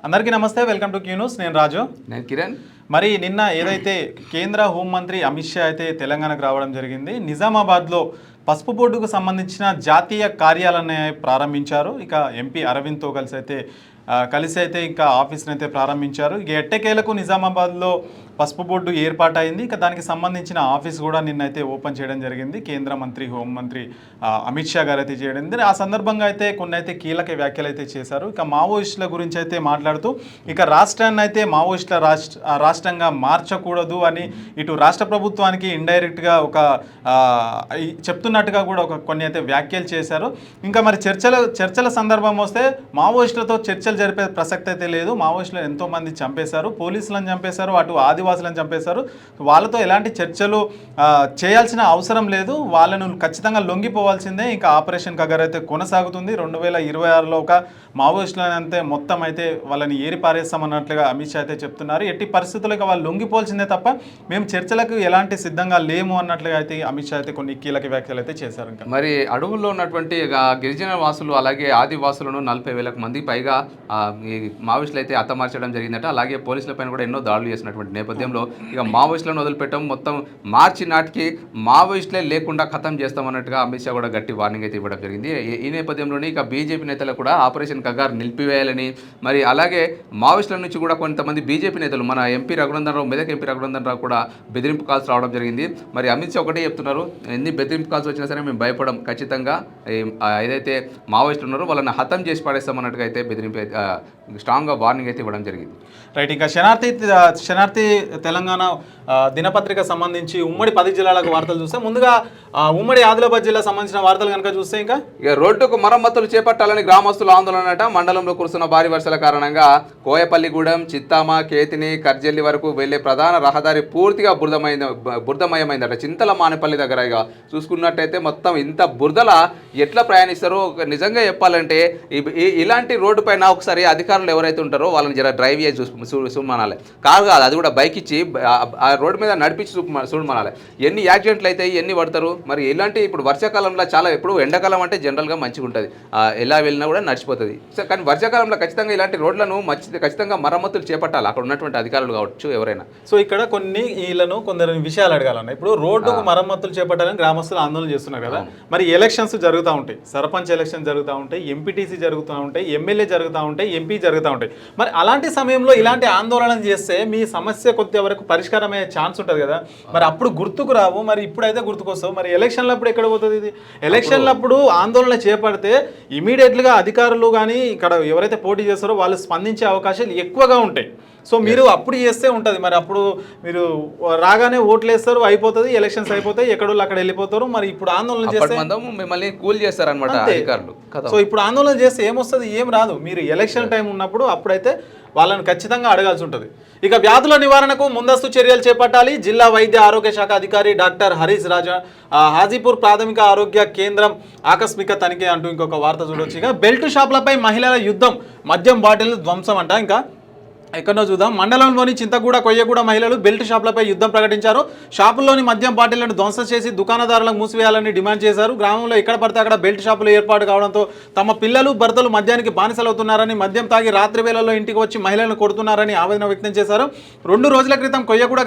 అందరికీ నమస్తే, welcome to Q news. నేను రాజు. నేను కిరణ్. మరి నిన్న ఏదైతే కేంద్ర హోంమంత్రి అమిత్ షా అయితే తెలంగాణకు రావడం జరిగింది. నిజామాబాద్లో పసుపు బోర్డుకు సంబంధించిన జాతీయ కార్యాలయాన్ని ప్రారంభించారు. ఇక ఎంపీ అరవింద్తో కలిసి అయితే ఇంకా ఆఫీస్ని అయితే ప్రారంభించారు. ఇక ఎట్టకేలకు నిజామాబాద్లో పసుపు బోర్డు ఏర్పాటైంది. ఇక దానికి సంబంధించిన ఆఫీస్ కూడా నిన్నైతే ఓపెన్ చేయడం జరిగింది. కేంద్ర మంత్రి హోంమంత్రి అమిత్ షా గారు అయితే చేయడం జరిగింది. ఆ సందర్భంగా అయితే కొన్ని అయితే కీలక వ్యాఖ్యలు అయితే చేశారు. ఇక మావోయిస్టుల గురించి అయితే మాట్లాడుతూ ఇక రాష్ట్రాన్ని అయితే మావోయిస్టుల రాష్ట్రంగా మార్చకూడదు అని ఇటు రాష్ట్ర ప్రభుత్వానికి ఇండైరెక్ట్గా ఒక చెప్తున్నట్టుగా కూడా కొన్ని అయితే వ్యాఖ్యలు చేశారు. ఇంకా మరి చర్చల సందర్భం వస్తే మావోయిస్టులతో చర్చలు జరిపే ప్రసక్తి అయితే లేదు. మావోయిస్టులు ఎంతోమంది చంపేశారు, పోలీసులను చంపేశారు, అటు ఆదివాసులను చంపేశారు. వాళ్ళతో ఎలాంటి చర్చలు చేయాల్సిన అవసరం లేదు. వాళ్ళను ఖచ్చితంగా లొంగిపోవాల్సిందే. ఇంకా ఆపరేషన్ కగర్ అయితే కొనసాగుతుంది. 2026లో ఒక మావోయిస్టులను అంతే మొత్తం అయితే వాళ్ళని ఏరిపారేస్తామన్నట్లుగా అమిత్ షా అయితే చెప్తున్నారు. ఎట్టి పరిస్థితులకు వాళ్ళు లొంగిపోవాల్సిందే తప్ప మేము చర్చలకు ఎలాంటి సిద్ధంగా లేము అన్నట్లుగా అయితే అమిత్ షా అయితే కొన్ని కీలక వ్యాఖ్యలు అయితే చేశారు. ఇంకా మరి అడవుల్లో ఉన్నటువంటి గిరిజన వాసులు అలాగే ఆదివాసులను 40,000 మంది పైగా ఈ మావోయిస్టులు అయితే హతమార్చడం జరిగిందట. అలాగే పోలీసుల పైన కూడా ఎన్నో దాడులు చేసినటువంటి నేపథ్యంలో ఇక మావోయిస్టులను వదిలిపెట్టడం మొత్తం మార్చి నాటికి మావోయిస్టులే లేకుండా ఖతం చేస్తామన్నట్టుగా అమిత్ షా కూడా గట్టి వార్నింగ్ అయితే ఇవ్వడం జరిగింది. ఈ నేపథ్యంలోనే ఇక బీజేపీ నేతలు కూడా ఆపరేషన్ కగార్ నిలిపివేయాలని, మరి అలాగే మావోయిస్టుల నుంచి కూడా కొంతమంది బీజేపీ నేతలు మన ఎంపీ రఘునందన్ రావు, మెదక్ ఎంపీ రఘునందన్ రావు కూడా బెదిరింపు కాల్స్ రావడం జరిగింది. మరి అమిత్ షా ఒకటే చెప్తున్నారు, ఎన్ని బెదిరింపు కాల్స్ వచ్చినా సరే మేము భయపడం, ఖచ్చితంగా ఏదైతే మావోయిస్టులు ఉన్నారో వాళ్ళని హతం చేసి పడేస్తామన్నట్టుగా అయితే బెదిరింపు స్ట్రాంగ్గా వార్నింగ్ అయితే ఇవ్వడం జరిగింది. రైట్. ఇంకా శనార్థి తెలంగాణ దినపత్రిక సంబంధించి ఉమ్మడి 10 జిల్లాలకు వార్తలు చూస్తే ముందుగా ఉమ్మడి ఆదిలాబాద్ జిల్లా సంబంధించిన వార్తలు కనుక చూస్తే ఇంకా ఇక రోడ్డుకు మరమ్మతులు చేపట్టాలని గ్రామస్తులు ఆందోళన. మండలంలో కురుస్తున్న భారీ వర్షాల కారణంగా కోయపల్లిగూడెం, చిత్తామ, కేతిని, కర్జల్లి వరకు వెళ్లే ప్రధాన రహదారి పూర్తిగా బురదమయమైందట. చింతల మానేపల్లి దగ్గర ఇక చూసుకున్నట్టయితే మొత్తం ఇంత బురదల ఎట్లా ప్రయాణిస్తారో నిజంగా చెప్పాలంటే ఇలాంటి రోడ్డు పైన ఒకసారి అధికారులు ఎవరైతే ఉంటారో వాళ్ళని జర డ్రైవ్ చేసి చూడమనాలి. కాదు అది కూడా బైక్ ఇచ్చి ఆ రోడ్డు మీద నడిపించి చూడమనాలి. ఎన్ని యాక్సిడెంట్లు అవుతాయి, ఎన్ని పడతారు. మరి ఇలాంటి ఇప్పుడు వర్షాకాలంలో చాలా, ఇప్పుడు ఎండాకాలం అంటే జనరల్గా మంచిగా ఉంటుంది, ఎలా వెళ్ళినా కూడా నడిచిపోతుంది. కానీ వర్షాకాలంలో ఖచ్చితంగా ఇలాంటి రోడ్లను ఖచ్చితంగా మరమ్మతులు చేపట్టాలి అక్కడ ఉన్నటువంటి అధికారులు కావచ్చు ఎవరైనా. సో ఇక్కడ కొందరు విషయాలు అడగాలన్నా. ఇప్పుడు రోడ్డుకు మరమ్మతులు చేపట్టాలని గ్రామస్తులు ఆందోళన చేస్తున్నారు కదా. మరి ఎలక్షన్స్ జరుగుతూ ఉంటాయి, సర్పంచ్ ఎలక్షన్ జరుగుతూ ఉంటాయి, ఎంపీటీసీ జరుగుతూ ఉంటాయి, ఎమ్మెల్యే జరుగుతూ ఉంటాయి, ఎంపీ జరుగుతూ ఉంటాయి. మరి అలాంటి సమయంలో ఇలాంటి ఆందోళన చేస్తే మీ సమస్య కొద్ది వరకు పరిష్కారం అయ్యే ఛాన్స్ ఉంటుంది కదా. మరి అప్పుడు గుర్తుకు రావు, మరి ఇప్పుడైతే గుర్తుకొస్తావు. మరి ఎలక్షన్లప్పుడు ఎక్కడ పోతుంది ఇది? ఎలక్షన్లప్పుడు ఆందోళన చేపడితే ఇమీడియట్గా అధికారులు కానీ ఇక్కడ ఎవరైతే పోటీ చేస్తారో వాళ్ళు స్పందించే అవకాశాలు ఎక్కువగా ఉంటాయి. సో మీరు అప్పుడు చేస్తే ఉంటుంది. మరి అప్పుడు మీరు రాగానే ఓట్లు వేస్తారు, అయిపోతుంది, ఎలక్షన్స్ అయిపోతాయి, ఎక్కడో అక్కడ వెళ్ళిపోతారు. మరి ఇప్పుడు ఆందోళన చేస్తే మిమ్మల్ని కూల్ చేస్తారనమాట అధికారులు. సో ఇప్పుడు ఆందోళన చేస్తే ఏమొస్తుంది? ఏం రాదు. మీరు ఎలక్షన్ టైం ఉన్నప్పుడు అప్పుడైతే వాళ్ళని ఖచ్చితంగా అడగాల్సి ఉంటుంది. ఇక వ్యాధుల నివారణకు ముందస్తు చర్యలు చేపట్టాలి. జిల్లా వైద్య ఆరోగ్య శాఖ అధికారి డాక్టర్ హరీష్ రాజా హాజీపూర్ ప్రాథమిక ఆరోగ్య కేంద్రం ఆకస్మిక తనిఖీ అంటూ ఇంకొక వార్త చూడొచ్చు. ఇక బెల్ట్ షాపులపై మహిళల యుద్ధం, మద్యం బాటిల్ ధ్వంసం అంట. ఇంకా ఎక్కడో చూద్దాం. మండలంలోని చింతగూడ, కొయ్యగూడ మహిళలు బెల్ట్ షాపులపై యుద్ధం ప్రకటించారు. షాపుల్లోని మద్యం బాటిళ్లను ధ్వంసం చేసి దుకాణదారులకు మూసివేయాలని డిమాండ్ చేశారు. గ్రామంలో ఎక్కడ పడితే అక్కడ బెల్ట్ షాపులు ఏర్పాటు కావడంతో తమ పిల్లలు, భర్తలు మద్యానికి బానిసలవుతున్నారని, మద్యం తాగి రాత్రి వేళల్లో ఇంటికి వచ్చి మహిళలను కొడుతున్నారని ఆవేదన వ్యక్తం చేశారు. 2 రోజుల క్రితం కొయ్యగూడ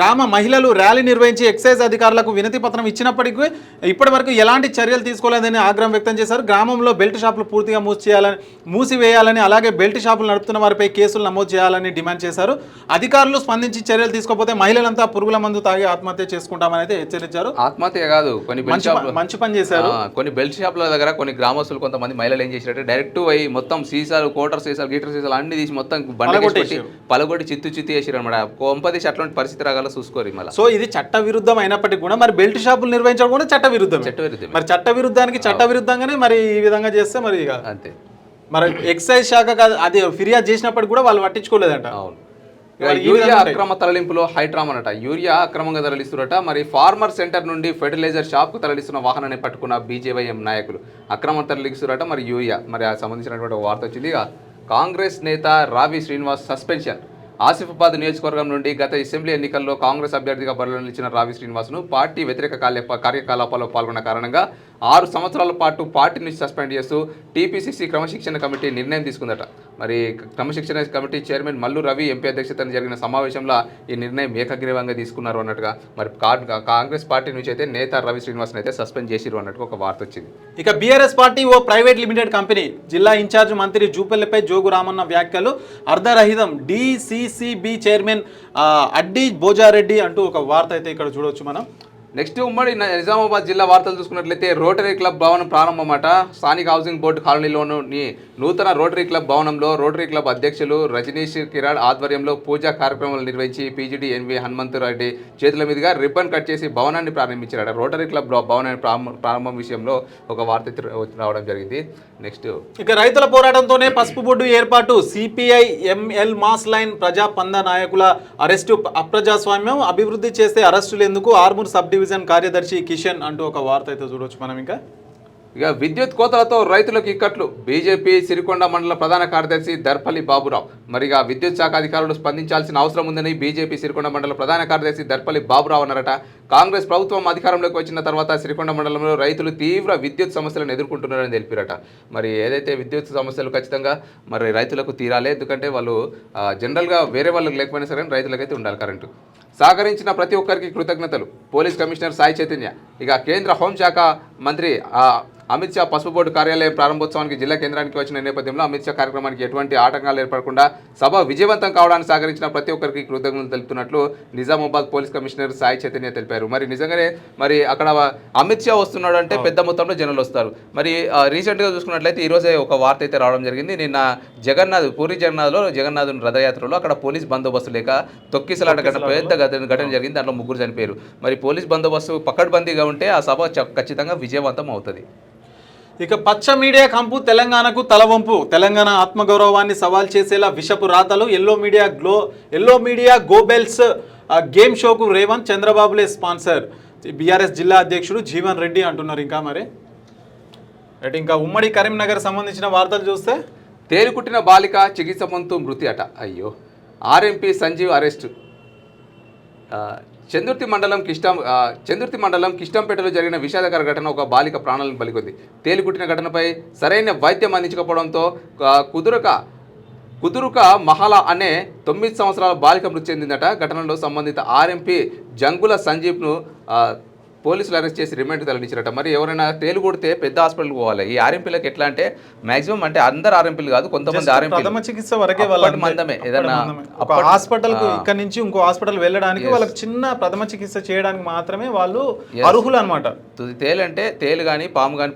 గ్రామ మహిళలు ర్యాలీ నిర్వహించి ఎక్సైజ్ అధికారులకు వినతి పత్రం ఇచ్చినప్పటికీ ఇప్పటి వరకు ఎలాంటి చర్యలు తీసుకోలేదని ఆగ్రహం వ్యక్తం చేశారు. గ్రామంలో బెల్ట్ షాపులు పూర్తిగా మూసివేయాలని, అలాగే బెల్ట్ షాపులు నడుపుతున్న వారిపై కేసులు నమోదు చేయాలని డిమాండ్ చేశారు. అధికారులు స్పందించి చర్యలు తీసుకోకపోతే మహిళలంతా పురుగుల మందు తాగి ఆత్మహత్య చేసుకుంటామని అయితే హెచ్చరించారు. ఆత్మహత్య కాదు, కొన్ని మంచి పని చేశారు. కొన్ని బెల్ట్ షాపుల దగ్గర కొన్ని గ్రామస్తులు కొంతమంది మహిళలు ఏం చేసినట్టు డైరెక్ట్ పోయి మొత్తం సీసాలు, కోటర్ సీసాలు, గీటర్ సీసాలు అన్ని తీసి మొత్తం పలగొట్టి చిత్తు వేసారు అనమాట. కొంపదీసి అట్లాంటి పరిస్థితి రాగాల చూసుకోరు మళ్ళీ. సో ఇది చట్ట విరుద్ధం అయినప్పటికీ కూడా మరి బెల్ట్ షాపులు నిర్వహించడం కూడా చట్ట విరుద్ధం. మరి చట్ట విరుద్ధానికి చట్ట విరుద్ధంగానే మరి ఈ విధంగా చేస్తే మరి అంతే. మరి ఎక్సైజ్ శాఖ అది ఫిర్యాదు చేసినప్పటికి కూడా వాళ్ళు పట్టించుకోలేదంట. యూరియా అక్రమ తరలింపులో హైడ్రామా అట. యూరియా అక్రమంగా తరలిస్తున్నట. మరి ఫార్మర్ సెంటర్ నుండి ఫెర్టిలైజర్ షాప్కు తరలిస్తున్న వాహనాన్ని పట్టుకున్న బీజేవైఎం నాయకులు అక్రమం తరలిస్తున్నట. మరి యూరియా మరి సంబంధించినటువంటి వార్త వచ్చింది. కాంగ్రెస్ నేత రావి శ్రీనివాస్ సస్పెన్షన్. ఆసిఫాబాద్ నియోజకవర్గం నుండి గత అసెంబ్లీ ఎన్నికల్లో కాంగ్రెస్ అభ్యర్థిగా బరిలో నిలిచిన రావి శ్రీనివాస్ను పార్టీ వ్యతిరేక కార్యకలాపాల్లో పాల్గొన్న కారణంగా 6 సంవత్సరాల పాటు పార్టీ నుంచి సస్పెండ్ చేస్తూ టీపీసీసీ క్రమశిక్షణ కమిటీ నిర్ణయం తీసుకుందట. మరి క్రమశిక్షణ committee chairman Mallu Ravi MP అధ్యక్షతన జరిగిన సమావేశంలో ఈ నిర్ణయం ఏకగ్రీవంగా తీసుకున్నారు అన్నట్టుగా మరి కాంగ్రెస్ పార్టీ నుంచి అయితే నేత రవి శ్రీనివాస్ని అయితే సస్పెండ్ చేసిరు అన్నట్టుగా ఒక వార్త వచ్చింది. ఇక బీఆర్ఎస్ పార్టీ ఓ ప్రైవేట్ లిమిటెడ్ కంపెనీ జిల్లా ఇన్ఛార్జ్ మంత్రి జూపల్లిపై జోగు రామన్న వ్యాఖ్యలు అర్ధరహితం, డిసిసిబి చైర్మన్ అడ్డి భోజారెడ్డి అంటూ ఒక వార్త అయితే ఇక్కడ చూడవచ్చు మనం. నెక్స్ట్ ఉమ్మడి నిజామాబాద్ జిల్లా వార్తలు చూసుకున్నట్లయితే రోటరీ క్లబ్ భవనం ప్రారంభమట. స్థానిక హౌసింగ్ బోర్డు కాలనీలోని నూతన రోటరీ క్లబ్ భవనంలో రోటరీ క్లబ్ అధ్యక్షులు రజనీష్ కిరాడ్ ఆధ్వర్యంలో పూజా కార్యక్రమాలు నిర్వహించి పీజీడీ ఎన్వి హనుమంతరెడ్డి చేతుల మీదుగా రిబ్బన్ కట్ చేసి భవనాన్ని ప్రారంభించారట. రోటరీ క్లబ్ భవనాన్ని ప్రారంభం విషయంలో ఒక వార్త రావడం జరిగింది. నెక్స్ట్ ఇక రైతుల పోరాటంతోనే పసుపు బోర్డు ఏర్పాటు, సిపిఐ ఎంఎల్ మాస్ లైన్ ప్రజా పంద నాయకుల అరెస్టు, అప్రజాస్వామ్యం, అభివృద్ధి చేస్తే అరెస్టులు ఎందుకు, ఆర్మూర్ సబ్ డివిజన్ కార్యదర్శి కిషన్ అంటూ ఒక వార్త అయితే చూడవచ్చు మనం. ఇక విద్యుత్ కోతలతో రైతులకు ఇక్కట్లు, బీజేపీ సిరికొండ మండల ప్రధాన కార్యదర్శి దర్పల్లి బాబురావు. మరిగా విద్యుత్ శాఖ అధికారులు స్పందించాల్సిన అవసరం ఉందని బీజేపీ సిరికొండ మండల ప్రధాన కార్యదర్శి దర్పల్లి బాబురావు అన్నారట. కాంగ్రెస్ ప్రభుత్వం అధికారంలోకి వచ్చిన తర్వాత సిరికొండ మండలంలో రైతులు తీవ్ర విద్యుత్ సమస్యలను ఎదుర్కొంటున్నారని తెలిపారట. మరి ఏదైతే విద్యుత్ సమస్యలు ఖచ్చితంగా మరి రైతులకు తీరాలి, ఎందుకంటే వాళ్ళు జనరల్గా వేరే వాళ్ళకి లేకపోయినా సరే రైతులకైతే ఉండాలి కరెంటు. సహకరించిన ప్రతి ఒక్కరికి కృతజ్ఞతలు, పోలీస్ కమిషనర్ సాయి చైతన్య. ఇక కేంద్ర హోంశాఖ మంత్రి అమిత్ షా పసుపు బోర్డు కార్యాలయం ప్రారంభోత్సవానికి జిల్లా కేంద్రానికి వచ్చిన నేపథ్యంలో అమిత్ షా కార్యక్రమానికి ఎటువంటి ఆటంకాలు ఏర్పడకుండా సభ విజయవంతం కావడానికి సహకరించిన ప్రతి ఒక్కరికి కృతజ్ఞతలు తెలుపుతున్నట్లు నిజామాబాద్ పోలీస్ కమిషనర్ సాయి చైతన్య తెలిపారు. మరి నిజంగానే మరి అక్కడ అమిత్ షా వస్తున్నాడు అంటే పెద్ద మొత్తంలో జనాలు వస్తారు. మరి రీసెంట్గా చూసుకున్నట్లయితే ఈరోజే ఒక వార్త అయితే రావడం జరిగింది. నిన్న పూరి జగన్నాథ్ రథయాత్రలో అక్కడ పోలీస్ బందోబస్తు లేక తొక్కిసలాట పెద్ద ఘటన జరిగింది. దాంట్లో 3 చనిపోయారు. మరి పోలీస్ బందోబస్తు పకడ్బందీగా ఉంటే ఆ సభ ఖచ్చితంగా విజయవంతం అవుతుంది. ఇక పచ్చ మీడియా కంపు, తెలంగాణకు తలవంపు, తెలంగాణ ఆత్మగౌరవాన్ని సవాల్ చేసేలా విషపు రాతలు, ఎల్లో మీడియా గోబెల్స్ గేమ్ షోకు రేవంత్ చంద్రబాబులే స్పాన్సర్, బీఆర్ఎస్ జిల్లా అధ్యక్షుడు జీవన్ రెడ్డి అంటున్నారు. ఇంకా ఉమ్మడి కరీంనగర్ సంబంధించిన వార్తలు చూస్తే తేలికుట్టిన బాలిక చికిత్స పొందుతూ మృతి అట. అయ్యో, ఆర్ఎంపీ సంజీవ్ అరెస్టు. చందుర్తి మండలం కిష్టంపేటలో జరిగిన విషాదకర ఘటన, ఒక బాలిక ప్రాణాలను బలికొంది. తేలికుట్టిన ఘటనపై సరైన వైద్యం అందించకపోవడంతో కుదురుక మహల అనే 9 సంవత్సరాల బాలిక మృతి చెందిందట. ఘటనలో సంబంధిత ఆర్ఎంపీ జంగుల సంజీవ్ను పోలీసులు అరెస్ట్ చేసి రిమాండ్ తరలించారట. మరి ఎవరైనా తేలు కొడితే పెద్ద హాస్పిటల్కి పోవాలి. ఈ ఆర్ఎంపీలకు ఎట్లా అంటే మాక్సిమం అంటే అందరు ఆర్ఎంపీలు కాదు, కొంతమంది ప్రథమ చికిత్స వరకే మందమే ఏదైనా హాస్పిటల్ కు ఇక్కడ నుంచి ఇంకో హాస్పిటల్ వెళ్ళడానికి వాళ్ళకి చిన్న ప్రథమ చికిత్స చేయడానికి మాత్రమే వాళ్ళు అర్హులు అనమాట. తేలు అంటే తేలు కానీ పాము కానీ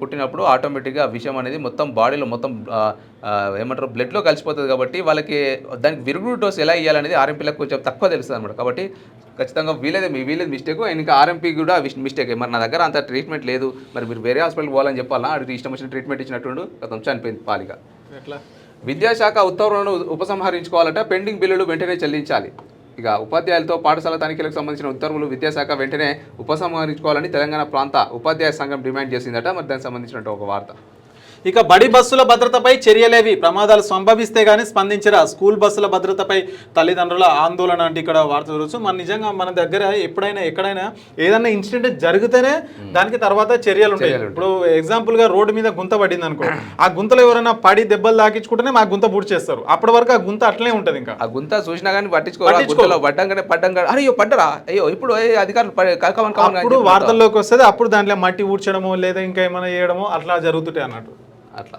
పుట్టినప్పుడు ఆటోమేటిక్గా విషయం అనేది మొత్తం బాడీలో మొత్తం ఏమంటారు బ్లడ్లో కలిసిపోతుంది. కాబట్టి వాళ్ళకి దానికి విరుగుడు డోస్ ఎలా ఇవ్వాలనేది ఆర్ఎంపీలకు కొంచెం తక్కువ తెలుస్తుంది అనమాట. కాబట్టి ఖచ్చితంగా వీళ్ళది మిస్టేక్, ఇంకా ఆర్ఎంపీ కూడా మిస్టేక్. మరి నా దగ్గర అంత ట్రీట్మెంట్ లేదు, మరి మీరు వేరే హాస్పిటల్కి పోవాలని చెప్పాలా, అడిగి ఇష్టం వచ్చిన ట్రీట్మెంట్ ఇచ్చినట్టు గతం చనిపోయింది బాలిక. విద్యాశాఖ ఉత్తర్వులను ఉపసంహరించుకోవాలట, పెండింగ్ బిల్లులు వెంటనే చెల్లించాలి. ఇక ఉపాధ్యాయులతో పాఠశాల తనిఖీలకు సంబంధించిన ఉత్తర్వులు విద్యాశాఖ వెంటనే ఉపసంహరించుకోవాలని తెలంగాణ ప్రాంత ఉపాధ్యాయ సంఘం డిమాండ్ చేసిందట. మరి దానికి సంబంధించిన ఒక వార్త. ఇక బడి బస్సుల భద్రతపై చర్యలేవి, ప్రమాదాలు సంభవిస్తే గానీ స్పందించరా, స్కూల్ బస్సుల భద్రతపై తల్లిదండ్రుల ఆందోళన అంటే ఇక్కడ వార్త చూడవచ్చు. మన నిజంగా మన దగ్గర ఎప్పుడైనా ఎక్కడైనా ఏదైనా ఇన్సిడెంట్ జరిగితేనే దానికి తర్వాత చర్యలు ఉంటాయి. ఇప్పుడు ఎగ్జాంపుల్ గా రోడ్డు మీద గుంత పడింది అనుకో, ఆ గుంతలో ఎవరైనా పడి దెబ్బలు తాకించుకుంటేనే మా గుంత పూర్తి చేస్తారు. అప్పటి వరకు ఆ గుంత అట్లనే ఉంటుంది. ఇంకా ఆ గుంత చూసినా కానీ పట్టించుకోవాలి. అయ్యో పడ్డరా, అయ్యో ఇప్పుడు అధికారులు అప్పుడు వార్తల్లోకి వస్తుంది. అప్పుడు దాంట్లో మట్టి ఊడ్చడమో లేదా ఇంకా ఏమైనా చేయడమో అట్లా జరుగుతుంటాయి అన్నట్టు. అట్లా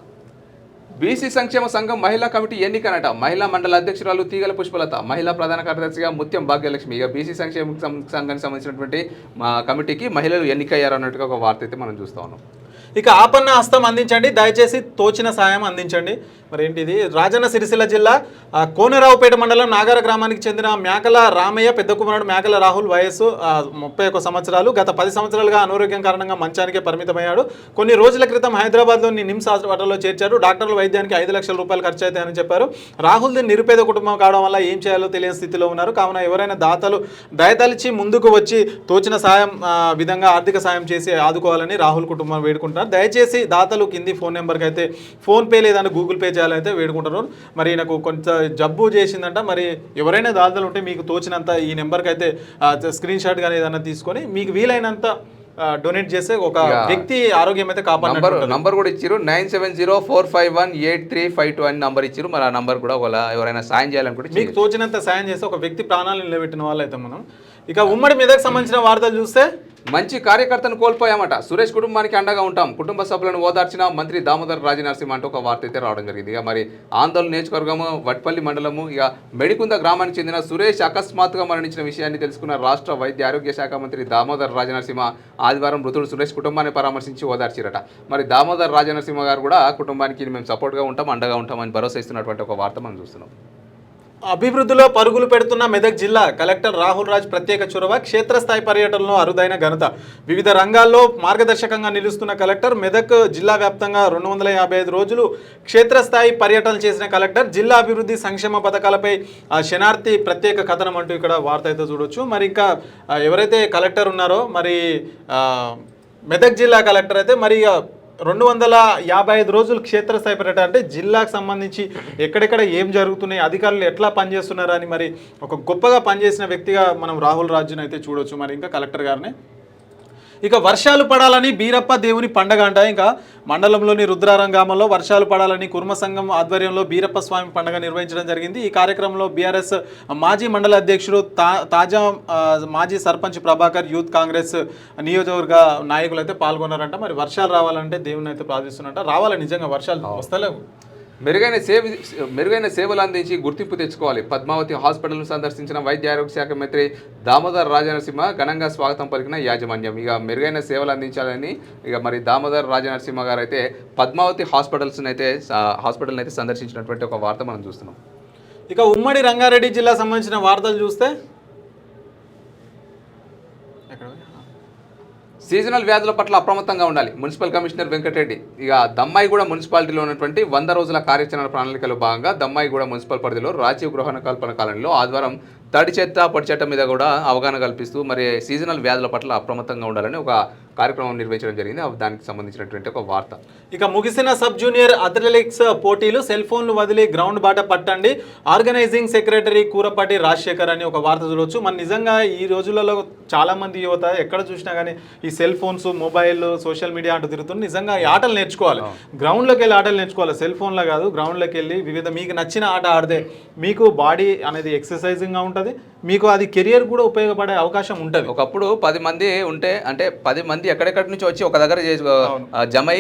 బీసీ సంక్షేమ సంఘం మహిళా కమిటీ ఎన్నికనట. మహిళా మండల అధ్యక్షురాలు తీగల పుష్పలత, మహిళా ప్రధాన కార్యదర్శిగా ముత్యం భాగ్యలక్ష్మి. ఇక బీసీ సంక్షేమ సంఘానికి సంబంధించినటువంటి మా కమిటీకి మహిళలు ఎన్నికయ్యారు అన్నట్టుగా ఒక వార్త అయితే మనం చూస్తా ఉన్నాం. ఇక ఆపన్న హస్తం అందించండి, దయచేసి తోచిన సాయం అందించండి. మరి ఏంటిది, రాజన్న సిరిసిల్ల జిల్లా కోనరావుపేట మండలం నాగర గ్రామానికి చెందిన మేకల రామయ్య పెద్ద కుమారుడు మేకల రాహుల్, వయస్సు 31 సంవత్సరాలు. గత 10 సంవత్సరాలుగా అనారోగ్యం కారణంగా మంచానికే పరిమితమయ్యాడు. కొన్ని రోజుల క్రితం హైదరాబాద్లోని నిమ్స్ హాస్పిటల్లో చేర్చారు. డాక్టర్లు వైద్యానికి 5 లక్షల రూపాయలు ఖర్చు అవుతాయని చెప్పారు. రాహుల్ది నిరుపేద కుటుంబం కావడం వల్ల ఏం చేయాలో తెలియని స్థితిలో ఉన్నారు. కావున ఎవరైనా దాతలు దయతలిచి ముందుకు వచ్చి తోచిన సాయం విధంగా ఆర్థిక సాయం చేసి ఆదుకోవాలని రాహుల్ కుటుంబం వేడుకుంటున్నారు. చేస్తున్నారు. దయచేసి దాతలు కింది ఫోన్ నెంబర్కి అయితే ఫోన్పే లేదని గూగుల్ పే చేయాలైతే వేడుకుంటున్నారు. మరి నాకు కొంత జబ్బు చేసిందంట. మరి ఎవరైనా దాతలు ఉంటే మీకు తోచినంత ఈ నెంబర్కి అయితే స్క్రీన్ షాట్ కానీ ఏదైనా తీసుకొని మీకు వీలైనంత డొనేట్ చేస్తే ఒక వ్యక్తి ఆరోగ్యం అయితే కాపాడు. నంబర్ కూడా ఇచ్చారు 9704518352 అని నంబర్ ఇచ్చారు. మరి ఆ నంబర్ కూడా ఎవరైనా సాయం చేయాలనుకుంటే మీకు తోచినంత సాయం చేస్తే ఒక వ్యక్తి ప్రాణాలను నిలబెట్టిన వాళ్ళు అయితే మనం. ఇక ఉమ్మడి మెదక్ సంబంధించిన వార్తలు చూస్తే మంచి కార్యకర్తను కోల్పోయామట. సురేష్ కుటుంబానికి అండగా ఉంటాం, కుటుంబ సభ్యులను ఓదార్చిన మంత్రి దామోదర్ రాజనరసింహ అంటూ ఒక వార్త అయితే రావడం జరిగింది. ఇక మరి ఆందోళన నియోజకవర్గము వట్పల్లి మండలము ఇక మెడికుంద గ్రామానికి చెందిన సురేష్ అకస్మాత్తుగా మరణించిన విషయాన్ని తెలుసుకున్న రాష్ట్ర వైద్య ఆరోగ్య శాఖ మంత్రి దామోదర్ రాజనరసింహ ఆదివారం మృతుడు సురేష్ కుటుంబాన్ని పరామర్శించి ఓదార్చిరట. మరి దామోదర్ రాజనరసింహ గారు కూడా కుటుంబానికి మేము సపోర్ట్గా ఉంటాం, అండగా ఉంటామని భరోసా ఇస్తున్నటువంటి ఒక వార్త మనం చూస్తున్నాం. అభివృద్ధిలో పరుగులు పెడుతున్న మెదక్ జిల్లా కలెక్టర్ రాహుల్ రాజ్ ప్రత్యేక చొరవ, క్షేత్రస్థాయి పర్యటనలో అరుదైన ఘనత. వివిధ రంగాల్లో మార్గదర్శకంగా నిలుస్తున్న కలెక్టర్ మెదక్ జిల్లా వ్యాప్తంగా 255 రోజులు క్షేత్రస్థాయి పర్యటన చేసిన కలెక్టర్ జిల్లా అభివృద్ధి సంక్షేమ పథకాలపై శనార్థి ప్రత్యేక కథనం అంటూ ఇక్కడ వార్త అయితే చూడొచ్చు. మరి ఇంకా ఎవరైతే కలెక్టర్ ఉన్నారో మరి మెదక్ జిల్లా కలెక్టర్ అయితే మరి 255 రోజులు క్షేత్రస్థాయి పర్యటన అంటే జిల్లాకు సంబంధించి ఎక్కడెక్కడ ఏం జరుగుతున్నాయి, అధికారులు ఎట్లా పనిచేస్తున్నారని మరి ఒక గొప్పగా పనిచేసిన వ్యక్తిగా మనం రాహుల్ రాజుని అయితే చూడొచ్చు. మరి ఇంకా కలెక్టర్ గారిని ఇక వర్షాలు పడాలని బీరప్ప దేవుని పండగ అంట. ఇంకా మండలంలోని రుద్రారం గ్రామంలో వర్షాలు పడాలని కుర్మ సంఘం ఆధ్వర్యంలో బీరప్ప స్వామి పండుగ నిర్వహించడం జరిగింది. ఈ కార్యక్రమంలో బీఆర్ఎస్ మాజీ మండల అధ్యక్షుడు తాజా మాజీ సర్పంచ్ ప్రభాకర్, యూత్ కాంగ్రెస్ నియోజకవర్గ నాయకులు అయితే పాల్గొన్నారంట. మరి వర్షాలు రావాలంటే దేవుని అయితే ప్రార్థిస్తున్నారంట. రావాలి, నిజంగా వర్షాలు వస్తలేవు. మెరుగైన సేవలు అందించి గుర్తింపు తెచ్చుకోవాలి. పద్మావతి హాస్పిటల్ను సందర్శించిన వైద్య ఆరోగ్య శాఖ మంత్రి దామోదర్ రాజనరసింహ ఘనంగా స్వాగతం పలికిన యాజమాన్యం. ఇక మెరుగైన సేవలు అందించాలని ఇక మరి దామోదర్ రాజనరసింహ గారు అయితే పద్మావతి హాస్పిటల్ని అయితే సందర్శించినటువంటి ఒక వార్త మనం చూస్తున్నాం. ఇక ఉమ్మడి రంగారెడ్డి జిల్లా సంబంధించిన వార్తలు చూస్తే సీజనల్ వ్యాధుల పట్ల అప్రమత్తంగా ఉండాలి. మున్సిపల్ కమిషనర్ వెంకటరెడ్డి ఇక దమ్మాయిగూడ మున్సిపాలిటీలో ఉన్నటువంటి 100 రోజుల కార్యాచరణ ప్రణాళికలో భాగంగా దమ్మాయిగూడ మున్సిపల్ పరిధిలో రాజీవ్ గృహ కల్పన కాలనీలో ఆదివారం తడి చెత్త పొడి చెత్త మీద కూడా అవగాహన కల్పిస్తూ మరి సీజనల్ వ్యాధుల పట్ల అప్రమత్తంగా ఉండాలని ఒక కార్యక్రమం నిర్వహించడం జరిగింది. దానికి సంబంధించినటువంటి ఒక వార్త. ఇక ముగిసిన సబ్ జూనియర్ అథ్లెటిక్స్ పోటీలు, సెల్ ఫోన్లు వదిలి గ్రౌండ్ బాట పట్టండి, ఆర్గనైజింగ్ సెక్రటరీ కూరపాటి రాజశేఖర్ అని ఒక వార్త చూడవచ్చు. మన నిజంగా ఈ రోజులలో చాలా మంది యువత ఎక్కడ చూసినా కానీ ఈ cell phones, mobile, social media అంటూ తిరుగుతుంది. నిజంగా ఈ ఆటలు నేర్చుకోవాలి, గ్రౌండ్లోకి వెళ్ళి ఆటలు నేర్చుకోవాలి. సెల్ ఫోన్లో కాదు, గ్రౌండ్లోకి వెళ్ళి మీకు నచ్చిన ఆట ఆడితే మీకు బాడీ అనేది ఎక్సర్సైజింగ్గా ఉంటుంది, మీకు అది కెరియర్ కూడా ఉపయోగపడే అవకాశం ఉంటుంది. ఒకప్పుడు 10 మంది ఉంటే అంటే 10 మంది ఎక్కడెక్కడి నుంచి వచ్చి ఒక దగ్గర జమై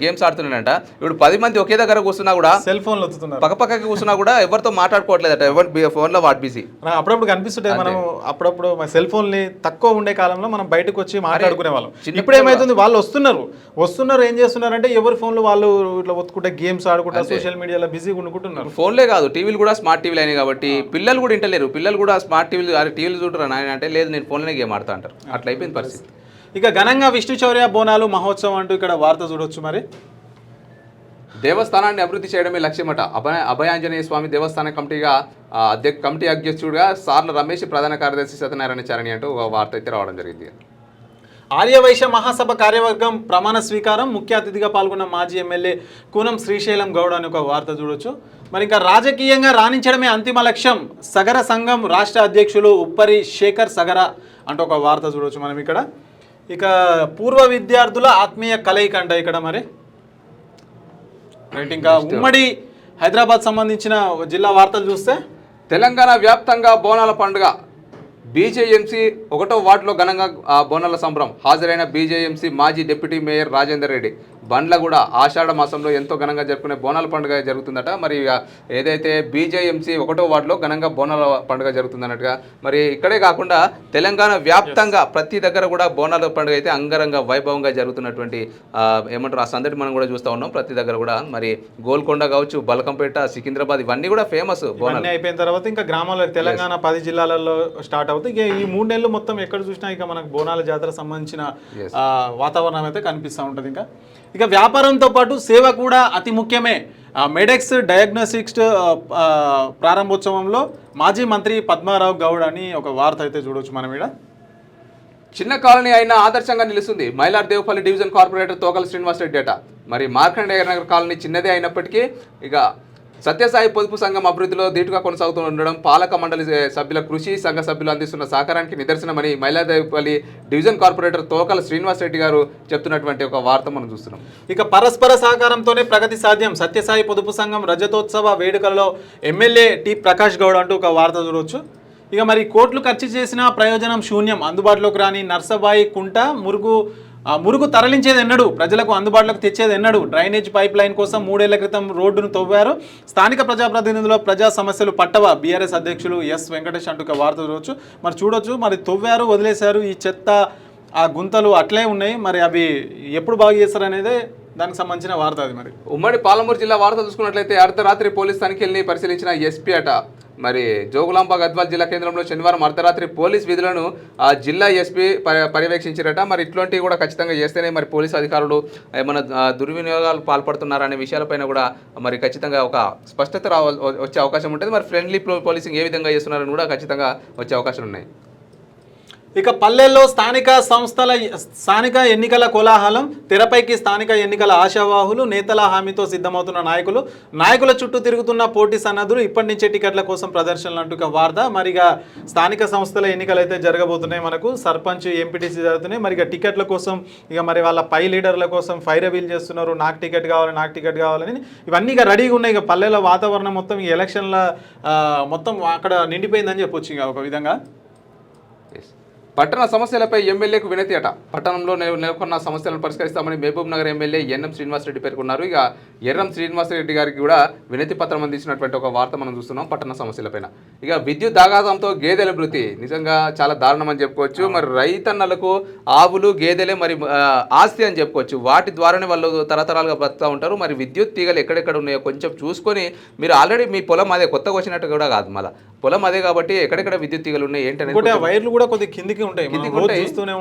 గేమ్స్ ఆడుతున్నాడంట. ఇప్పుడు 10 మంది ఒకే దగ్గర కూర్చున్నా కూడా సెల్ ఫోన్ వస్తున్నారు, పక్కపక్కకి కూర్చున్నా కూడా ఎవరితో మాట్లాడుకోవట్లేదట. ఎవరి ఫోన్లో వాట్ బిజీ. అప్పుడప్పుడు కనిపిస్తుంటాయి. మనం అప్పుడప్పుడు సెల్ ఫోన్ని తక్కువ ఉండే కాలంలో మనం బయటకు వచ్చి మాట్లాడుకునే వాళ్ళం. ఇప్పుడు ఏమైతుంది, వాళ్ళు వస్తున్నారు ఏం చేస్తున్నారంటే ఎవరి ఫోన్లో వాళ్ళు ఇట్లా ఒత్తుకుంటే గేమ్స్ ఆడుకుంటారు, సోషల్ మీడియాలో బిజీగా ఉండుకుంటున్నారు. ఫోన్లే కాదు, టీవీలు కూడా స్మార్ట్ టీవీలు అయినాయి కాబట్టి పిల్లలు కూడా ఇంటలేరు. పిల్లలు కూడా స్మార్ట్ టీవీలు చూడరు నాయన అంటే, లేదు నేను ఫోన్లోనే గేమ్ ఆడుతా అంటారు. అట్లా అయిపోయింది పరిస్థితి. ఇక ఘనంగా విష్ణు చౌర్య బోనాలు మహోత్సవం అంటూ ఇక్కడ వార్త చూడొచ్చు. మరి దేవస్థానాన్ని అభివృద్ధి చేయడమే లక్ష్యమట. అభయాంజనేయ స్వామి దేవస్థాన కమిటీ అధ్యక్షుడిగా సార్ల రమేష్, ప్రధాన కార్యదర్శి సత్యనారాయణ చారణి అంటూ ఒక వార్త అయితే రావడం జరిగింది. ఆర్యవైశ్య మహాసభ కార్యవర్గం ప్రమాణ స్వీకారం, ముఖ్య అతిథిగా పాల్గొన్న మాజీ ఎమ్మెల్యే కూనం శ్రీశైలం గౌడ్ అని ఒక వార్త చూడొచ్చు. మరి ఇంకా రాజకీయంగా రాణించడమే అంతిమ లక్ష్యం, సగర సంఘం రాష్ట్ర అధ్యక్షులు ఉప్పరి శేఖర్ సగర అంటూ ఒక వార్త చూడొచ్చు మనం ఇక్కడ. ఇక పూర్వ విద్యార్థుల ఆత్మీయ కలయిక అంట ఇక్కడ. మరి ఇంకా ఉమ్మడి హైదరాబాద్ సంబంధించిన జిల్లా వార్తలు చూస్తే తెలంగాణ వ్యాప్తంగా బోనాల పండుగ, బీజేఎంసీ 1వ వార్డులో ఘనంగా బోనాల సంబరం. హాజరైన బీజేఎంసీ మాజీ డిప్యూటీ మేయర్ రాజేందర్ రెడ్డి. బండ్లగూడ ఆషాఢ మాసంలో ఎంతో ఘనంగా జరుపుకునే బోనాల పండుగ జరుగుతుందట. మరి ఏదైతే బీజేఎంసీ 1వ వార్డులో ఘనంగా బోనాల పండుగ జరుగుతుందన్నట్టుగా మరి ఇక్కడే కాకుండా తెలంగాణ వ్యాప్తంగా ప్రతి దగ్గర కూడా బోనాల పండుగ అయితే అంగరంగ వైభవంగా జరుగుతున్నటువంటి ఏమంటారు ఆ సందడి మనం కూడా చూస్తూ ఉన్నాం. ప్రతి దగ్గర కూడా మరి గోల్కొండ కావచ్చు, బల్కంపేట, సికింద్రాబాద్ ఇవన్నీ కూడా ఫేమస్. బోనాలు అయిపోయిన తర్వాత ఇంకా గ్రామాల్లో తెలంగాణ 10 జిల్లాలలో స్టార్ట్ అవుతుంది. ఇక ఈ 3 నెలలు మొత్తం ఎక్కడ చూసినా ఇక మనకు బోనాల జాతర సంబంధించిన వాతావరణం అయితే కనిపిస్తూ ఉంటుంది. ఇక వ్యాపారంతో పాటు సేవ కూడా అతి ముఖ్యమే. మెడెక్స్ డయాగ్నోస్టిక్స్ ప్రారంభోత్సవంలో మాజీ మంత్రి పద్మారావు గౌడ్ అని ఒక వార్త అయితే చూడవచ్చు మనం ఇక్కడ. చిన్న కాలనీ అయినా ఆదర్శంగా నిలుస్తుంది మైలార్దేవపల్లి డివిజన్ కార్పొరేటర్ తోకల శ్రీనివాసరెడ్డి అట. మరి మార్కండేయ నగర్ కాలనీ చిన్నదే అయినప్పటికీ ఇక సత్యసాయి పొదుపు సంఘం అభివృద్ధిలో ధీటుగా కొనసాగుతూ ఉండడం పాలక మండలి సభ్యుల కృషి, సంఘ సభ్యులు అందిస్తున్న సహకారానికి నిదర్శనమని మైలార్దేవపల్లి డివిజన్ కార్పొరేటర్ తోకల శ్రీనివాసరెడ్డి గారు చెప్తున్నటువంటి ఒక వార్త మనం చూస్తున్నాం. ఇక పరస్పర సహకారంతోనే ప్రగతి సాధ్యం, సత్యసాయి పొదుపు సంఘం రజతోత్సవ వేడుకలలో ఎమ్మెల్యే టి ప్రకాష్ గౌడ్ అంటూ ఒక వార్త చూడవచ్చు. ఇక మరి కోట్లు ఖర్చు చేసిన ప్రయోజనం శూన్యం, అందుబాటులోకి రాని నర్సబాయి కుంట మురుగు తరలించేది ఎన్నడు, ప్రజలకు అందుబాటులోకి తెచ్చేది ఎన్నడు, డ్రైనేజ్ పైప్ లైన్ కోసం 3 ఏళ్ల క్రితం రోడ్డును తవ్వారు, స్థానిక ప్రజాప్రతినిధుల ప్రజా సమస్యలు పట్టవ, బీఆర్ఎస్ అధ్యక్షులు ఎస్ వెంకటేష్ అంటూ ఒక వార్త చూడొచ్చు. మరి తవ్వారు, వదిలేశారు, ఈ చెత్త ఆ గుంతలు అట్లే ఉన్నాయి, మరి అవి ఎప్పుడు బాగు చేస్తారు అనేదే దానికి సంబంధించిన వార్త అది. మరి ఉమ్మడి పాలమూరు జిల్లా వార్త చూసుకున్నట్లయితే అర్ధరాత్రి పోలీస్ తనిఖీల్ని పరిశీలించిన ఎస్పీ అట. మరి జోగులాంబ గద్వాల్ జిల్లా కేంద్రంలో శనివారం అర్ధరాత్రి పోలీస్ విధులను జిల్లా ఎస్పీ పర్యవేక్షించారట. మరి ఇట్లాంటివి కూడా ఖచ్చితంగా చేస్తేనే మరి పోలీసు అధికారులు ఏమైనా దుర్వినియోగాలు పాల్పడుతున్నారనే విషయాలపైన కూడా మరి ఖచ్చితంగా ఒక స్పష్టత వచ్చే అవకాశం ఉంటుంది. మరి ఫ్రెండ్లీ పోలీసింగ్ ఏ విధంగా చేస్తున్నారని కూడా ఖచ్చితంగా వచ్చే అవకాశాలు ఉన్నాయి. ఇక పల్లెల్లో స్థానిక ఎన్నికల కోలాహలం, తెరపైకి స్థానిక ఎన్నికల ఆశావాహులు, నేతల హామీతో సిద్ధమవుతున్న నాయకుల చుట్టూ తిరుగుతున్న పోటీ సన్నద్ధులు, ఇప్పటి నుంచే టికెట్ల కోసం ప్రదర్శనలు అంటూ ఒక వార్త. మరిగా స్థానిక సంస్థల ఎన్నికలు అయితే జరగబోతున్నాయి, మనకు సర్పంచ్ ఎంపీటీసీ జరుగుతున్నాయి. మరి ఇక టికెట్ల కోసం ఇక మరి వాళ్ళ పై లీడర్ల కోసం ఫైర్ అవీల్ చేస్తున్నారు, నాకు టికెట్ కావాలని. ఇవన్నీ ఇక రెడీగా ఉన్నాయి. ఇక పల్లెల వాతావరణం మొత్తం ఈ ఎలక్షన్ల మొత్తం అక్కడ నిండిపోయిందని చెప్పొచ్చు ఇక ఒక విధంగా. పట్టణ సమస్యలపై ఎమ్మెల్యేకు వినతి అట. పట్టణంలో నెలకొన్న సమస్యలను పరిష్కరిస్తామని మహబూబ్ నగర్ ఎమ్మెల్యే ఎన్ఎం శ్రీనివాసరెడ్డి పేర్కొన్నారు. ఇక ఎర్రం శ్రీనివాసరెడ్డి గారికి కూడా వినతి పత్రం అందించినటువంటి ఒక వార్త మనం చూస్తున్నాం పట్టణ సమస్యలపైన. ఇక విద్యుత్ ఆఘాతంతో గేదెల మృతి నిజంగా చాలా దారుణం అని చెప్పుకోవచ్చు. మరి రైతన్నలకు ఆవులు గేదెలే మరి ఆస్తి అని చెప్పుకోవచ్చు. వాటి ద్వారానే వాళ్ళు తరతరాలుగా బతుకుతూ ఉంటారు. మరి విద్యుత్ తీగలు ఎక్కడెక్కడ ఉన్నాయో కొంచెం చూసుకొని, మీరు ఆల్రెడీ మీ పొలం అదే కొత్తగా వచ్చినట్టు కూడా కాదు, మళ్ళీ పొలం అదే కాబట్టి ఎక్కడెక్కడ విద్యుత్ తీగలు ఉన్నాయి ఏంటనేది వైర్లు కూడా కొద్దిగా కిందికి చూస్తూనే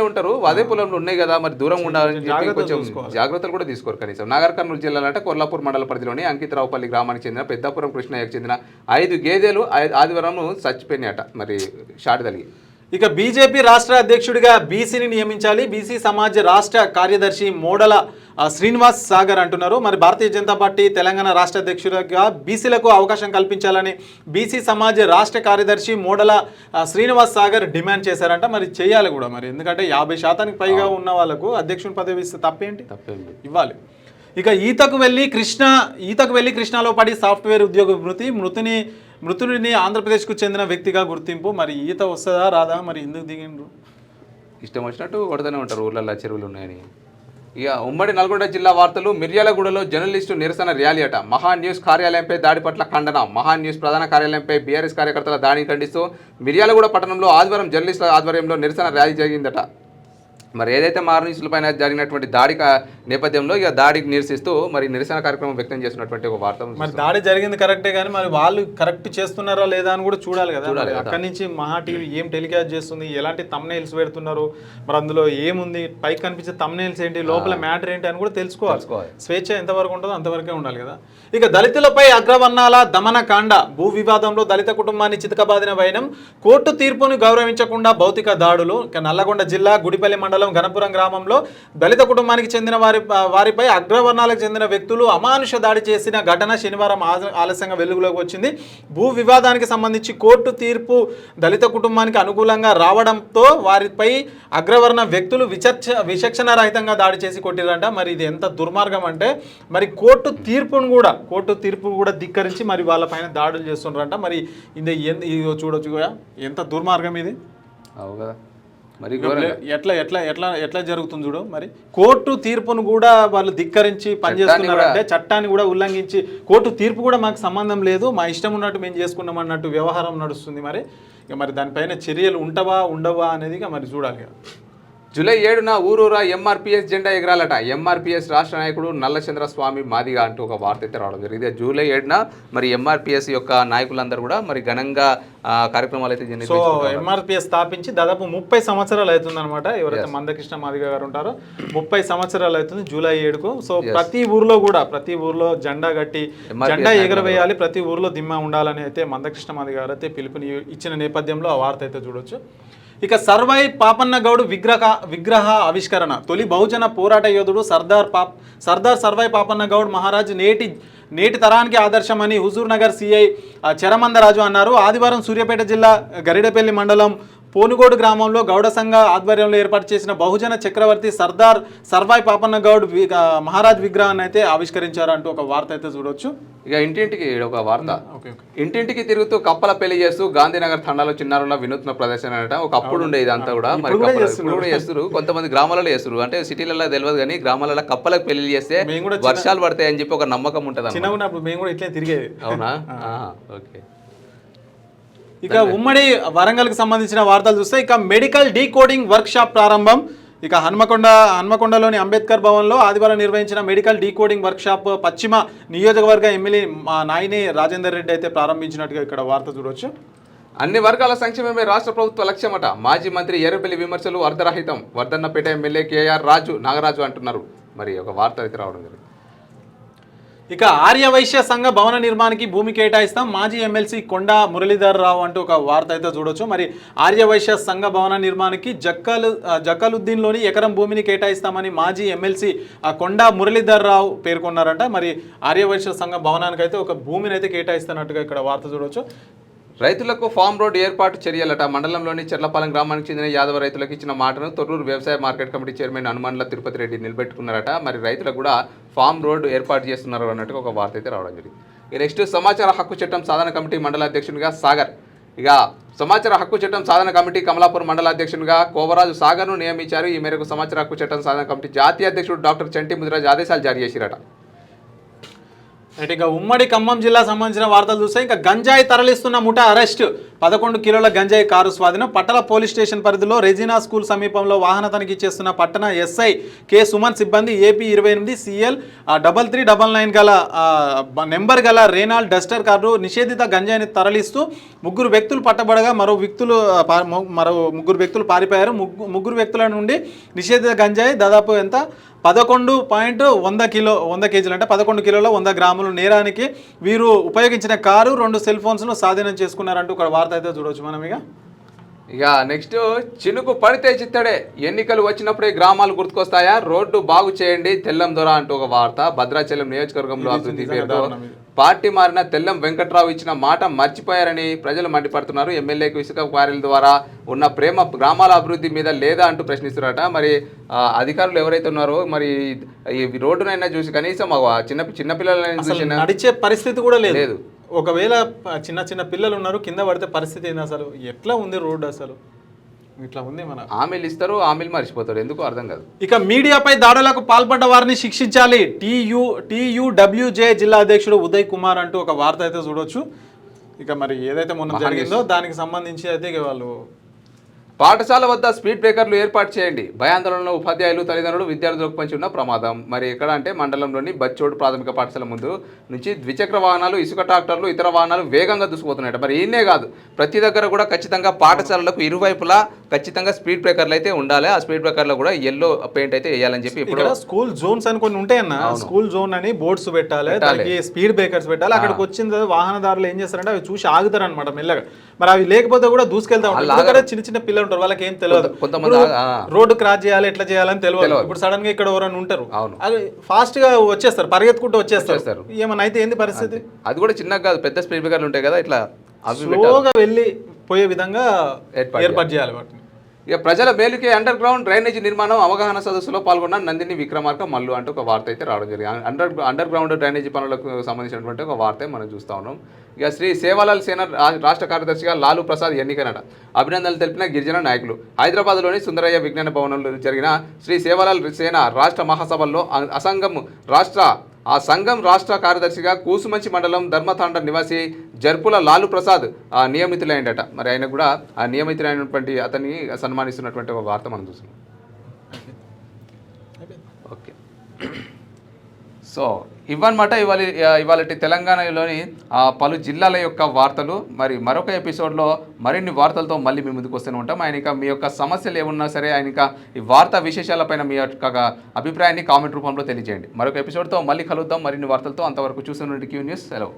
ఉంటారు. అదే పొలంలో ఉన్నాయి కదా, మరి దూరం ఉండాలని చెప్పి కొంచెం జాగ్రత్తలు కూడా తీసుకోరు. కనీసం నాగర్ కర్నూలు జిల్లాలో కొల్లాపూర్ మండల పరిధిలోని అంకితరావుపల్లి గ్రామానికి చెందిన పెద్దాపురం కృష్ణయ్యకు చెందిన 5 గేదెలు ఆదివారం చచ్చిపోయినాయట మరి షాట్ తగిలి. ఇక బీజేపీ రాష్ట్ర అధ్యక్షుడిగా బీసీని నియమించాలి, బీసీ సమాజ్ రాష్ట్ర కార్యదర్శి మోడల శ్రీనివాస్ సాగర్ అంటున్నారు. మరి భారతీయ జనతా పార్టీ తెలంగాణ రాష్ట్ర అధ్యక్షుడిగా బీసీలకు అవకాశం కల్పించాలని బీసీ సమాజ్ రాష్ట్ర కార్యదర్శి మోడల శ్రీనివాస్ సాగర్ డిమాండ్ చేశారంట. మరి చేయాలి కూడా, మరి ఎందుకంటే 50% పైగా ఉన్న వాళ్ళకు అధ్యక్షుని పదవి ఇస్తే తప్పేంటి, ఇవ్వాలి. ఇక ఈతకు వెళ్ళి కృష్ణాలో పడి సాఫ్ట్వేర్ ఉద్యోగ మృతుడిని ఆంధ్రప్రదేశ్కు చెందిన వ్యక్తిగా గుర్తింపు. మరి ఈత వస్తుందా రాదా, మరి ఎందుకు దిగిండ్రు? ఇష్టం వచ్చినట్టు కొడుతూనే ఉంటారు, ఊళ్ళల్లో చెరువులు ఉన్నాయని. ఇక ఉమ్మడి నల్గొండ జిల్లా వార్తలు. మిర్యాలగూడలో జర్నలిస్టు నిరసన ర్యాలీ అట. మహా న్యూస్ కార్యాలయంపై దాడి పట్ల ఖండన. మహా న్యూస్ ప్రధాన కార్యాలయంపై బీఆర్ఎస్ కార్యకర్తల దాడిని ఖండిస్తూ మిర్యాలగూడ పట్టణంలో ఆదివారం జర్నలిస్టుల ఆధ్వర్యంలో నిరసన ర్యాలీ జరిగిందట. మరి ఏదైతే మారణీసుల పైన జరిగినటువంటి దాడి నేపథ్యంలో ఇక దాడికి నిరసిస్తూ మరి నిరసన కార్యక్రమం వ్యక్తం చేసినటువంటి ఒక వార్త. మరి దాడి జరిగింది కరెక్టే, కానీ మరి వాళ్ళు కరెక్ట్ చేస్తున్నారా లేదా అని కూడా చూడాలి కదా. అక్కడి నుంచి మహా టీవీ ఏం టెలికాస్ట్ చేస్తుంది, ఎలాంటి తమ్నైల్స్ పెడుతున్నారు, మరి అందులో ఏముంది, పైకి కనిపించే తమ్నైల్స్ ఏంటి, లోపల మ్యాటర్ ఏంటి అని కూడా తెలుసుకోవాలి. స్వేచ్ఛ ఎంతవరకు ఉంటుందో అంతవరకే ఉండాలి కదా. ఇక దళితులపై అగ్రవర్ణాల దమన కాండ. భూ వివాదంలో దళిత కుటుంబాన్ని చితకబాదిన వైనం. కోర్టు తీర్పును గౌరవించకుండా భౌతిక దాడులు. ఇక నల్లగొండ జిల్లా గుడిపల్లి మండలం గణపురం గ్రామంలో దళిత కుటుంబానికి చెందిన వారిపై అగ్రవర్ణాలకు చెందిన వ్యక్తులు అమానుష దాడి చేసిన ఘటన శనివారం ఆలస్యంగా వెలుగులోకి వచ్చింది. భూ వివాదానికి సంబంధించి కోర్టు తీర్పు దళిత కుటుంబానికి అనుకూలంగా రావడంతో వారిపై అగ్రవర్ణ వ్యక్తులు విచక్షణ రహితంగా దాడి చేసి కొట్టిరంట. మరి ఇది ఎంత దుర్మార్గం అంటే, మరి కోర్టు తీర్పు కూడా ధిక్కరించి మరి వాళ్ళ పైన దాడులు చేస్తున్నారంట. మరి ఇది చూడొచ్చు ఎంత దుర్మార్గం ఇది. మరి ఎట్లా జరుగుతుంది చూడు. మరి కోర్టు తీర్పును కూడా వాళ్ళు ధిక్కరించి పనిచేస్తున్నారంటే, చట్టాన్ని కూడా ఉల్లంఘించి కోర్టు తీర్పు కూడా మాకు సంబంధం లేదు, మా ఇష్టం ఉన్నట్టు మేము చేసుకున్నాం అన్నట్టు వ్యవహారం నడుస్తుంది. మరి దానిపైన చర్యలు ఉండవా అనేది మరి చూడాలి కదా. జూలై 7న ఊరూరా ఎంఆర్పీఎస్ జెండా ఎగరాలట. ఎంఆర్పీఎస్ రాష్ట్ర నాయకుడు నల్లచంద్ర స్వామి మాదిగా అంటూ ఒక వార్త అయితే రావడం జరిగింది. జూలై 7న మరి ఎంఆర్పీఎస్ యొక్క నాయకులందరూ కూడా మరి ఘనంగా కార్యక్రమాలు అయితే ఎంఆర్పీఎస్ స్థాపించి దాదాపు 30 సంవత్సరాలు అవుతుంది అనమాట. ఎవరైతే మందకృష్ణ మాదిగా గారు ఉంటారో 30 సంవత్సరాలు అవుతుంది జూలై 7కు. సో ప్రతి ఊర్లో జెండా కట్టి జెండా ఎగరవేయాలి, ప్రతి ఊర్లో దిమ్మ ఉండాలని అయితే మందకృష్ణ మాదిగా గారు అయితే పిలుపుని ఇచ్చిన నేపథ్యంలో ఆ వార్త అయితే చూడొచ్చు. ఇక సర్వై పాపన్న గౌడ్ విగ్రహ ఆవిష్కరణ. తొలి బహుజన పోరాట యోధుడు సర్దార్ సర్వై పాపన్న గౌడ్ మహారాజ్ నేటి తరానికి ఆదర్శమని హుజూర్ నగర్ సిఐ చరమందరాజు అన్నారు. ఆదివారం సూర్యాపేట జిల్లా గరిడపల్లి మండలం పోనుగోడు గ్రామంలో గౌడ సంఘ ఆధ్వర్యంలో ఏర్పాటు చేసిన బహుజన చక్రవర్తి సర్దార్ సర్వాయ్ పాపన్న గౌడ్ మహారాజ్ విగ్రహాన్ని అయితే ఆవిష్కరించారంటూ ఒక వార్త అయితే చూడొచ్చు. ఇక ఇంటింటికి ఒక వార్త. ఇంటింటికి తిరుగుతూ కప్పల పెళ్లి చేస్తూ గాంధీనగర్ తండాలో చిన్నారుల వినూత్న ప్రదర్శన అనట. ఒకప్పుడు ఉండే ఇదంతా కూడా మరి ఇప్పుడు కూడా చేస్తారు. కొంతమంది గ్రామాలలో చేస్తారు, అంటే సిటీలలో తెలియదు కానీ గ్రామాలలో కప్పలకు పెళ్లి చేస్తే వర్షాలు పడతాయి అని చెప్పి ఒక నమ్మకం ఉంటుంది. మేము కూడా ఇట్లా తిరిగేది. అవునా? ఓకే. ఇక ఉమ్మడి వరంగల్కి సంబంధించిన వార్తలు చూస్తే ఇక మెడికల్ డీకోడింగ్ వర్క్ షాప్ ప్రారంభం. ఇక హన్మకొండలోని అంబేద్కర్ భవన్లో ఆదివారం నిర్వహించిన మెడికల్ డీకోడింగ్ వర్క్ షాప్ పశ్చిమ నియోజకవర్గ ఎమ్మెల్యే నాయని రాజేందర్ రెడ్డి అయితే ప్రారంభించినట్టుగా ఇక్కడ వార్త చూడవచ్చు. అన్ని వర్గాల సంక్షేమమే రాష్ట్ర ప్రభుత్వ లక్ష్యమట. మాజీ మంత్రి ఎర్రబెల్లి విమర్శలు అర్ధరహితం. వర్ధన్నపేట ఎమ్మెల్యే కేఆర్ నాగరాజు అంటున్నారు. మరి ఒక వార్త అయితే రావడం జరిగింది. ఇక ఆర్యవైశ్య సంఘ భవన నిర్మాణానికి భూమి కేటాయిస్తాం. మాజీ ఎమ్మెల్సీ కొండా మురళీధర్ రావు అంటూ ఒక వార్త అయితే చూడొచ్చు. మరి ఆర్యవైశ్య సంఘ భవన నిర్మాణానికి జక్కలుద్దీన్లోని ఎకరం భూమిని కేటాయిస్తామని మాజీ ఎమ్మెల్సీ కొండా మురళీధర్ రావు పేర్కొన్నారంట. మరి ఆర్యవైశ్య సంఘ భవనానికి అయితే ఒక భూమిని అయితే కేటాయిస్తున్నట్టుగా ఇక్కడ వార్త చూడొచ్చు. రైతులకు ఫామ్ రోడ్ ఏర్పాటు చర్యలట. మండలంలోని చెర్లపాలెం గ్రామానికి చెందిన యాదవ రైతులకు ఇచ్చిన మాటను తొర్రూరు వ్యవసాయ market committee chairman Hanumanla Tirupathi Reddy నిలబెట్టుకున్నారట. మరి రైతులకు కూడా ఫామ్ రోడ్ ఏర్పాటు చేస్తున్నారు అన్నట్టుగా ఒక వార్త అయితే రావడం జరిగింది. నెక్స్ట్ సమాచార హక్కు చట్టం సాధన కమిటీ మండల అధ్యక్షునిగా సాగర్. ఇక సమాచార హక్కు చట్టం సాధన కమిటీ కమలాపూర్ మండల అధ్యక్షునిగా కోవరాజు సాగర్ను నియమించారు. ఈ మేరకు సమాచార హక్కు చట్టం సాధన కమిటీ జాతీయ అధ్యక్షుడు డాక్టర్ చంటి ముదిరాజ్ ఆదేశాలు జారీ చేసిరట. ఇక ఉమ్మడి ఖమ్మం జిల్లా సంబంధించిన వార్తలు చూస్తే ఇంకా గంజాయి తరలిస్తున్న ముఠా అరెస్ట్. 11 కిలోల గంజాయి కారు స్వాధీనం. పట్టణ పోలీస్ స్టేషన్ పరిధిలో రెజినా స్కూల్ సమీపంలో వాహన తనిఖీ చేస్తున్న పట్టణ ఎస్ఐ కె సుమన్ సిబ్బంది ఏపీ 28 CL 3399 గల నెంబర్ గల రేనాల్డ్ డస్టర్ కారు నిషేధిత గంజాయిని తరలిస్తూ ముగ్గురు వ్యక్తులు పట్టబడగా మరో ముగ్గురు వ్యక్తులు పారిపోయారు. ముగ్గురు వ్యక్తుల నుండి నిషేధిత గంజాయి దాదాపు ఎంత 11.100 కేజీలు అంటే 11 కిలోల 100 గ్రాములు. నేరానికి వీరు ఉపయోగించిన కారు 2 సెల్ ఫోన్స్ను స్వాధీనం చేసుకున్నారంటూ ఒక వార్త అయితే చూడవచ్చు మనం. ఇక నెక్స్ట్ చినుకు పడితే చిత్తడే. ఎన్నికలు వచ్చినప్పుడే గ్రామాలు గుర్తుకొస్తాయా? రోడ్డు బాగు చేయండి తెల్లం దొర అంటూ ఒక వార్త. భద్రాచలం నియోజకవర్గంలో అభివృద్ధి పేరుతో పార్టీ మారిన తెల్లం వెంకట్రావు ఇచ్చిన మాట మర్చిపోయారని ప్రజలు మండిపడుతున్నారు. ఎమ్మెల్యేకు ఇసుక క్వారీల ద్వారా ఉన్న ప్రేమ గ్రామాల అభివృద్ధి మీద లేదా అంటూ ప్రశ్నిస్తున్నారట. మరి అధికారులు ఎవరైతే ఉన్నారో మరి ఈ రోడ్డునైనా చూసి కనీసం చిన్నపిల్లలైనా చూసి నడిచే పరిస్థితి కూడా లేదు. ఒకవేళ చిన్న పిల్లలు ఉన్నారు, కింద పడితే పరిస్థితి ఏంది? అసలు ఎట్లా ఉంది రోడ్డు? అసలు ఇట్లా ఉంది. మన హామీలు ఇస్తారు, హామీలు మర్చిపోతారు. ఎందుకు అర్థం కాదు. ఇక మీడియాపై దాడులకు పాల్పడ్డ వారిని శిక్షించాలి. TUWJ జిల్లా అధ్యక్షుడు ఉదయ్ కుమార్ అంటూ ఒక వార్త అయితే చూడొచ్చు. ఇక మరి ఏదైతే మొన్న జరిగిందో దానికి సంబంధించి అయితే ఇక వాళ్ళు పాఠశాల వద్ద స్పీడ్ బ్రేకర్లు ఏర్పాటు చేయండి. భయాందోళనలో ఉపాధ్యాయులు తల్లిదండ్రులు విద్యార్థులకు పంచి ఉన్న ప్రమాదం. మరి ఎక్కడ అంటే మండలంలోని బచ్చోడు ప్రాథమిక పాఠశాల ముందు నుంచి ద్విచక్ర వాహనాలు, ఇసుక ట్రాక్టర్లు, ఇతర వాహనాలు వేగంగా దూసుకుపోతున్నాయట. మరి ఈయనే కాదు, ప్రతి దగ్గర కూడా ఖచ్చితంగా పాఠశాలలకు ఇరువైపులా ఖచ్చితంగా స్పీడ్ బ్రేకర్లు అయితే ఉండాలి. ఆ స్పీడ్ బ్రేకర్లో కూడా ఎల్లో పెయింట్ అయితే వేయాలని చెప్పి ఇప్పుడు స్కూల్ జోన్స్ అని కొన్ని ఉంటాయన్న. స్కూల్ జోన్ అని బోర్డ్స్ పెట్టాలి, స్పీడ్ బ్రేకర్స్ పెట్టాలి. అక్కడికి వచ్చిన వాహనదారులు ఏం చేస్తారంటే అవి చూసి ఆగుతారు అనమాట మెల్లగా. మరి అవి లేకపోతే కూడా దూసుకెళ్తా ఉంటారు. చిన్న పిల్లలు ఉంటారు, వాళ్ళకి ఏం తెలియదు. కొంతమంది రోడ్డు క్రాస్ చేయాలి, ఎట్లా చేయాలని తెలియదు. ఇప్పుడు సడన్ గా ఇక్కడ ఎవరైనా ఉంటారు, అది ఫాస్ట్ గా వచ్చేస్తారు, పరిగెత్తుకుంటూ వచ్చేస్తారు. ఏమన్నా అయితే ఏంది పరిస్థితి? అది కూడా చిన్నగా కాదు, పెద్ద స్పీడ్ బ్రేకర్లు ఉంటాయి కదా, ఇట్లా స్లోగా వెళ్ళి పోయే విధంగా ఏర్పాటు చేయాలి వాటిని. ఇక ప్రజల మేలుకే అండర్ గ్రౌండ్ డ్రైనేజీ నిర్మాణం అవగాహన సదస్సులో పాల్గొన్న నందిని విక్రమార్క మల్లు అంటూ ఒక వార్త అయితే రావడం జరిగింది. అండర్ గ్రౌండ్ డ్రైనేజీ పనులకు సంబంధించినటువంటి ఒక వార్త మనం చూస్తూ ఉన్నాం. ఇక శ్రీ సేవాలాల్ సేన రాష్ట్ర కార్యదర్శిగా లాలూ ప్రసాద్ ఎన్నికైనట. అభినందనలు తెలిపిన గిరిజన నాయకులు. హైదరాబాద్లోని సుందరయ్య విజ్ఞాన భవనంలో జరిగిన శ్రీ సేవాలాల్ సేన రాష్ట్ర మహాసభల్లో సంఘం రాష్ట్ర కార్యదర్శిగా కూసుమంచి మండలం ధర్మతాండ నివాసి జర్పుల లాలూ ప్రసాద్ నియమితులైండట. మరి ఆయన కూడా ఆ నియమితులైనటువంటి అతన్ని సన్మానిస్తున్నటువంటి ఒక వార్త మనం చూస్తున్నాం. ఓకే, సో ఇవన్నమాట ఇవాళ తెలంగాణలోని పలు జిల్లాల యొక్క వార్తలు. మరి మరొక ఎపిసోడ్లో మరిన్ని వార్తలతో మళ్ళీ మీ ముందుకు వస్తూనే ఉంటాం. ఆయన మీ యొక్క సమస్యలు ఏమున్నా సరే, ఆయన ఈ వార్తా విశేషాలపైన మీ యొక్క అభిప్రాయాన్ని కామెంట్ రూపంలో తెలియజేయండి. మరొక ఎపిసోడ్తో మళ్ళీ కలుద్దాం మరిన్ని వార్తలతో. అంతవరకు చూస్తున్నటువంటి క్యూ న్యూస్ సెలవు.